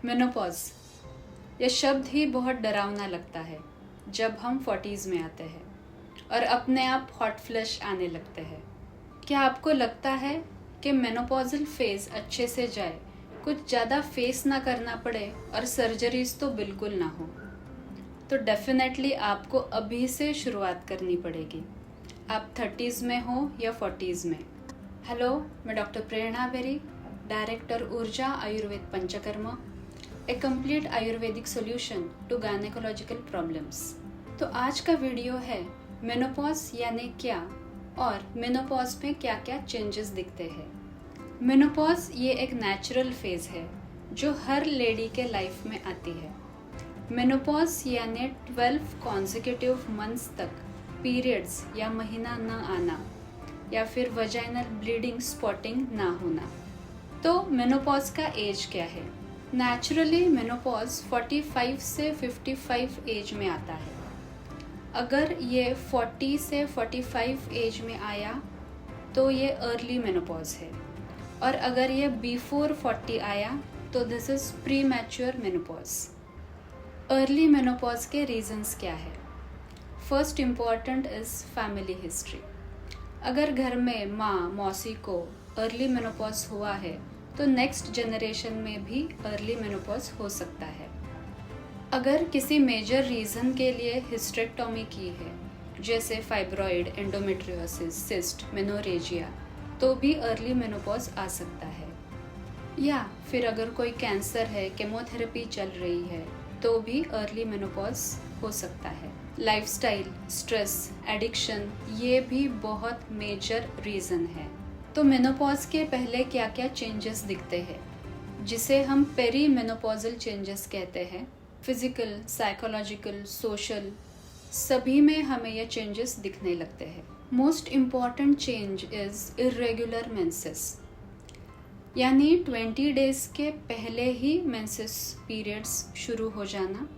Menopause, यह शब्द ही बहुत डरावना लगता है जब हम 40s में आते हैं और अपने आप हॉट फ्लश आने लगते हैं। क्या आपको लगता है कि मेनोपॉजल फेज अच्छे से जाए, कुछ ज़्यादा फेस ना करना पड़े और सर्जरीज तो बिल्कुल ना हो? तो डेफिनेटली आपको अभी से शुरुआत करनी पड़ेगी, आप 30s में हो या 40s में। हेलो, मैं doctor Prerna Beri, director Urja Ayurveda Panchakarma, a complete Ayurvedic solution to gynaecological problems. तो आज का वीडियो है मेनोपॉज यानी क्या और मेनोपॉज में क्या क्या चेंजेस दिखते हैं। मेनोपॉज ये एक नेचुरल फेज है जो हर लेडी के लाइफ में आती है। मेनोपॉज यानी 12 कॉन्जिक्यूटिव मंथ्स तक पीरियड्स या महीना न आना या फिर वजाइनल ब्लीडिंग स्पॉटिंग ना होना। तो मेनोपॉज का एज क्या है? नेचुरली मेनोपॉज 45 से 55 एज में आता है। अगर ये 40 से 45 एज में आया तो ये अर्ली मेनोपॉज है, और अगर ये बिफोर 40 आया तो this is pre mature menopause. Early menopause के रीजंस क्या है? First important is family history. अगर घर में माँ मौसी को अर्ली मेनोपॉज हुआ है तो नेक्स्ट जनरेशन में भी अर्ली मेनोपॉज हो सकता है। अगर किसी मेजर रीज़न के लिए हिस्टेरेक्टोमी की है, जैसे फाइब्रॉइड, एंडोमेट्रियोसिस, सिस्ट, मेनोरेजिया, तो भी अर्ली मेनोपॉज आ सकता है। या फिर अगर कोई कैंसर है, केमोथेरेपी चल रही है, तो भी अर्ली मेनोपॉज हो सकता है। लाइफस्टाइल, स्ट्रेस, एडिक्शन, ये भी बहुत मेजर रीज़न है। तो मेनोपॉज के पहले क्या क्या चेंजेस दिखते हैं, जिसे हम पेरी मेनोपॉजल चेंजेस कहते हैं? फिजिकल, साइकोलॉजिकल, सोशल, सभी में हमें ये चेंजेस दिखने लगते हैं। Most important change is irregular menses, यानी 20 डेज के पहले ही मेंसेस पीरियड्स शुरू हो जाना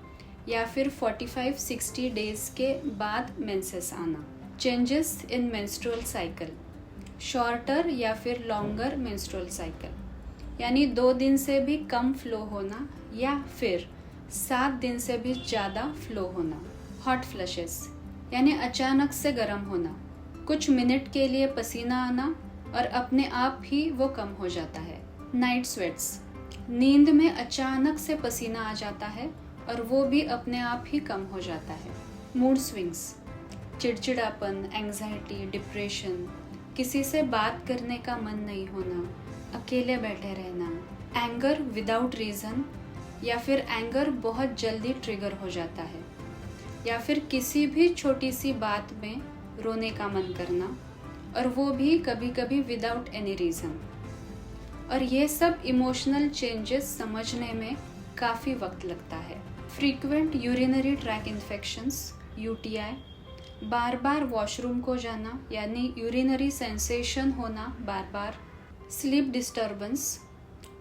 या फिर 45-60 डेज के बाद मेंसेस आना। Changes in menstrual cycle, shorter या फिर लॉन्गर मेंस्ट्रुअल साइकिल, यानी 2 दिन से भी कम फ्लो होना या फिर 7 दिन से भी ज़्यादा फ्लो होना। हॉट फ्लशेस, यानी अचानक से गर्म होना, कुछ मिनट के लिए पसीना आना और अपने आप ही वो कम हो जाता है। नाइट स्वेट्स, नींद में अचानक से पसीना आ जाता है और वो भी अपने आप ही कम हो जाता है। मूड स्विंग्स, चिड़चिड़ापन, एंग्जाइटी, डिप्रेशन, किसी से बात करने का मन नहीं होना, अकेले बैठे रहना, एंगर विदाउट रीज़न या फिर एंगर बहुत जल्दी ट्रिगर हो जाता है, या फिर किसी भी छोटी सी बात में रोने का मन करना, और वो भी कभी कभी विदाउट एनी रीज़न। और ये सब इमोशनल चेंजेस समझने में काफ़ी वक्त लगता है। Frequent urinary tract infections, UTI, बार बार वॉशरूम को जाना यानी यूरिनरी सेंसेशन होना बार बार, sleep disturbance,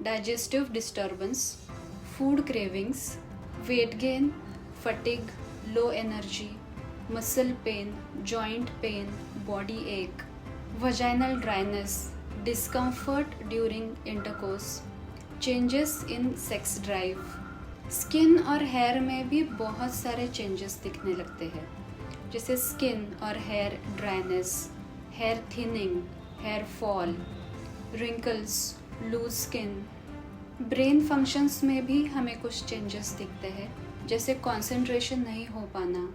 digestive disturbance, food cravings, weight gain, fatigue, low energy, muscle pain, joint pain, body ache, vaginal dryness, discomfort during intercourse, changes in sex drive. Skin और hair में भी बहुत सारे चेंजेस दिखने लगते हैं, जैसे स्किन और hair dryness, hair thinning, hair fall, wrinkles, loose skin. Brain functions में भी हमें कुछ चेंजेस दिखते हैं, जैसे कंसंट्रेशन नहीं हो पाना,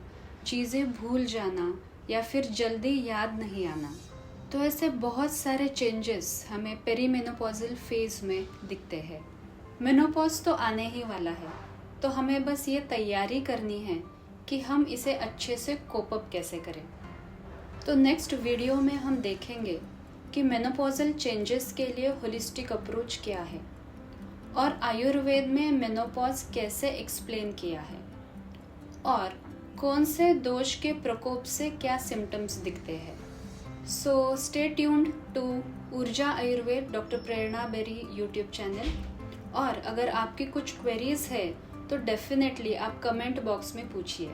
चीज़ें भूल जाना या फिर जल्दी याद नहीं आना। तो ऐसे बहुत सारे चेंजेस हमें पेरीमेनोपॉजल फेज में दिखते हैं। मेनोपॉज तो आने ही वाला है, तो हमें बस ये तैयारी करनी है कि हम इसे अच्छे से कोप अप कैसे करें। तो नेक्स्ट वीडियो में हम देखेंगे कि मेनोपॉजल चेंजेस के लिए होलिस्टिक अप्रोच क्या है और आयुर्वेद में मेनोपॉज कैसे एक्सप्लेन किया है, और कौन से दोष के प्रकोप से क्या सिम्टम्स दिखते हैं। सो स्टे ट्यून्ड टू ऊर्जा आयुर्वेद डॉक्टर प्रेरणा बेरी यूट्यूब चैनल। और अगर आपकी कुछ क्वेरीज है तो डेफिनेटली आप कमेंट बॉक्स में पूछिए।